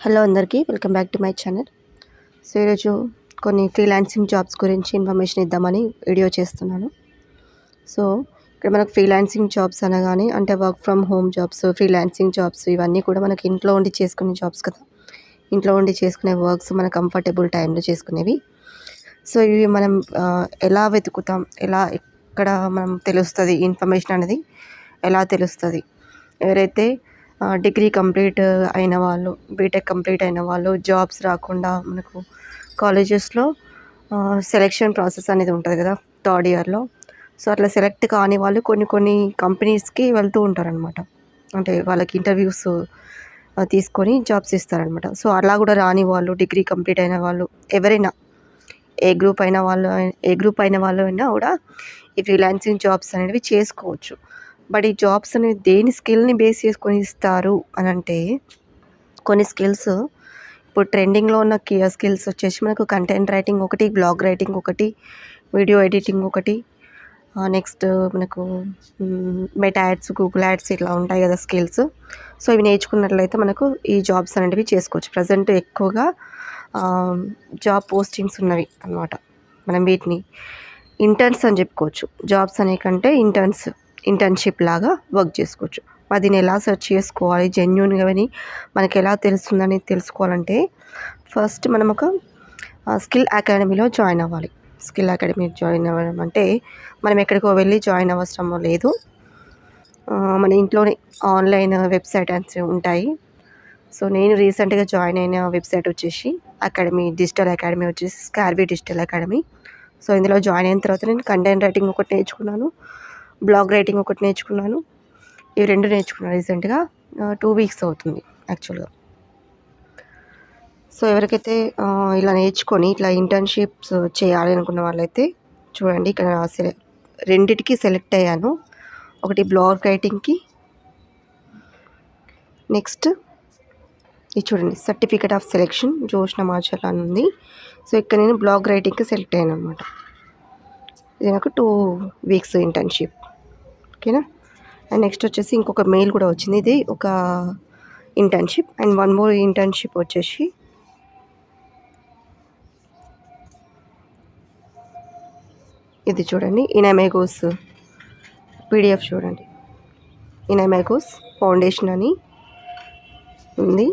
Hello అందరికీ welcome back to my channel. So ఈరోజు కొన్ని ఫ్రీలాన్సింగ్ జాబ్స్ గురించి ఇన్ఫర్మేషన్ ఇద్దామని వీడియో చేస్తున్నాను. సో ఇక్కడ మనకు ఫ్రీలాన్సింగ్ జాబ్స్ అనగానే అంటే work from home jobs, freelancing jobs ఇవన్నీ కూడా మనకి ఇంట్లో ఉండి చేసుకునే జాబ్స్ కదా. ఇంట్లో ఉండి చేసుకునే వర్క్స్ మన కంఫర్టబుల్ టైంలో చేసుకునేవి. సో ఇవి మనం ఎలా వెతుకుతాం, ఎక్కడ మనం తెలుస్తుంది ఇన్ఫర్మేషన్ అనేది ఎలా తెలుస్తుంది? ఎవరైతే డిగ్రీ కంప్లీట్ అయిన వాళ్ళు, బీటెక్ కంప్లీట్ అయిన వాళ్ళు జాబ్స్ రాకుండా మనకు కాలేజెస్లో సెలెక్షన్ ప్రాసెస్ అనేది ఉంటుంది కదా థర్డ్ ఇయర్లో. సో అట్లా సెలెక్ట్ కాని వాళ్ళు కొన్ని కంపెనీస్కి వెళ్తూ ఉంటారనమాట. అంటే వాళ్ళకి ఇంటర్వ్యూస్ తీసుకొని జాబ్స్ ఇస్తారనమాట. సో అలా కూడా రాని వాళ్ళు, డిగ్రీ కంప్లీట్ అయిన వాళ్ళు, ఎవరైనా ఏ గ్రూప్ అయిన వాళ్ళు అయినా కూడా ఈ ఫ్రీలాన్సింగ్ జాబ్స్ అనేవి చేసుకోవచ్చు. బట్ ఈ జాబ్స్ అనేవి దేని స్కిల్ని బేస్ చేసుకొని ఇస్తారు అని అంటే, కొన్ని స్కిల్స్ ఇప్పుడు ట్రెండింగ్లో ఉన్న స్కిల్స్ వచ్చేసి మనకు కంటెంట్ రైటింగ్ ఒకటి, బ్లాగ్ రైటింగ్ ఒకటి, వీడియో ఎడిటింగ్ ఒకటి, నెక్స్ట్ మనకు మెటా యాడ్స్, గూగుల్ యాడ్స్ ఇట్లా ఉంటాయి కదా స్కిల్స్. సో ఇవి నేర్చుకున్నట్లయితే మనకు ఈ జాబ్స్ అనేవి చేసుకోవచ్చు. ప్రజెంట్ ఎక్కువగా జాబ్ పోస్టింగ్స్ ఉన్నవి అన్నమాట. మనం వీటిని ఇంటర్న్స్ అని చెప్పుకోవచ్చు. జాబ్స్ అనే కంటే ఇంటర్న్షిప్ లాగా వర్క్ చేసుకోవచ్చు. మరి దీన్ని ఎలా సెర్చ్ చేసుకోవాలి, జెన్యూన్గా మనకి ఎలా తెలుస్తుందని తెలుసుకోవాలంటే ఫస్ట్ మనం ఒక స్కిల్ అకాడమీలో జాయిన్ అవ్వాలి. స్కిల్ అకాడమీ జాయిన్ అవ్వడం అంటే మనం ఎక్కడికో వెళ్ళి జాయిన్ అవసరం లేదు. మన ఇంట్లోనే ఆన్లైన్ వెబ్సైట్ అని ఉంటాయి. సో నేను రీసెంట్గా జాయిన్ అయిన వెబ్సైట్ వచ్చేసి డిజిటల్ అకాడమీ వచ్చేసి స్కార్వీ డిజిటల్ అకాడమీ. సో ఇందులో జాయిన్ అయిన తర్వాత నేను కంటెంట్ రైటింగ్ ఒకటి నేర్చుకున్నాను, బ్లాగ్ రైటింగ్ ఒకటి నేర్చుకున్నాను. ఇవి 2 నేర్చుకున్నాను రీసెంట్గా. 2 వీక్స్ అవుతుంది యాక్చువల్గా. సో ఎవరికైతే ఇలా నేర్చుకొని ఇట్లా ఇంటర్న్షిప్స్ చేయాలి అనుకున్న వాళ్ళైతే చూడండి, ఇక్కడ రెండిటికి సెలెక్ట్ అయ్యాను. ఒకటి బ్లాగ్ రైటింగ్కి, నెక్స్ట్ ఇది చూడండి సర్టిఫికేట్ ఆఫ్ సెలెక్షన్ జోష్న మార్చల్ అని ఉంది. సో ఇక్కడ నేను బ్లాగ్ రైటింగ్కి సెలెక్ట్ అయ్యాను అనమాట. ఇది నాకు 2 వీక్స్ ఇంటర్న్షిప్. ఓకేనా. అండ్ నెక్స్ట్ వచ్చేసి ఇంకొక మెయిల్ కూడా వచ్చింది. ఇది ఒక ఇంటర్న్షిప్. అండ్ 1 మోర్ ఇంటర్న్షిప్ వచ్చేసి ఇది చూడండి, ఇన్అమేగోస్ పీడిఎఫ్ చూడండి. ఇన్అమేగోస్ ఫౌండేషన్ అని ఉంది.